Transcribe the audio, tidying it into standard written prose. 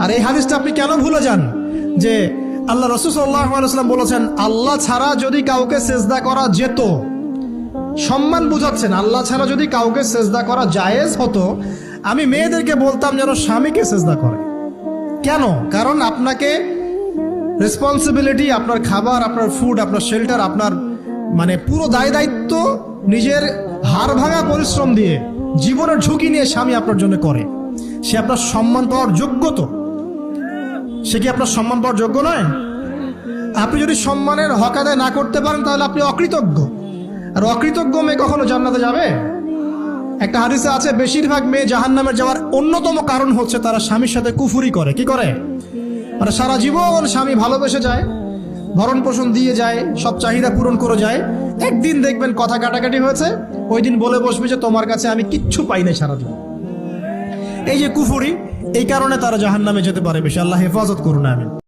আর এই হাদিসটা আপনি কেন ভুলে যান যে আল্লাহ রাসূল সাল্লাল্লাহু আলাইহি ওয়াসাল্লাম বলেছেন আল্লাহ ছাড়া যদি কাউকে সেজদা করা যেত, সম্মান বুঝাচ্ছেন, আল্লাহ ছাড়া যদি কাউকে সেজদা করা জায়েজ হতো, আমি মেয়েদেরকে বলতাম যেন স্বামীকে সেজদা করে। কেন? কারণ আপনাকে রেসপন্সিবিলিটি, আপনার খাবার, আপনার ফুড, আপনার শেল্টার, আপনার মানে পুরো দায় দায়িত্ব নিজের হাড় ভাঙা পরিশ্রম দিয়ে, জীবনের ঝুঁকি নিয়ে স্বামী আপনার জন্য করে। সে আপনার সম্মান পাওয়ার যোগ্য তো? সে কি আপনার সম্মান পাওয়ার যোগ্য নয়? আপনি যদি সম্মানের হক আদায় না করতে পারেন তাহলে আপনি অকৃতজ্ঞ। আর অকৃতজ্ঞ মেয়ে কখনো জান্নাতে যাবে? একটা হাদিসে আছে বেশিরভাগ মেয়ে জাহান্নামে যাওয়ার অন্যতম কারণ হচ্ছে তারা স্বামীর সাথে কুফুরি করে। কি করে? মানে সারা জীবন স্বামী ভালোবেসে যায়, ভরণ পোষণ দিয়ে যায়, সব চাহিদা পূরণ করে যায়, একদিন দেখবেন কথা কাটাকাটি হয়েছে, ওই দিন বলে বসবে যে তোমার কাছে আমি কিচ্ছু পাই নাই সারাদিন। এই যে কুফুরি, এই কারণে তারা জাহান্নামে যেতে পারে বেশি। আল্লাহ হেফাজত করুন। আমিন।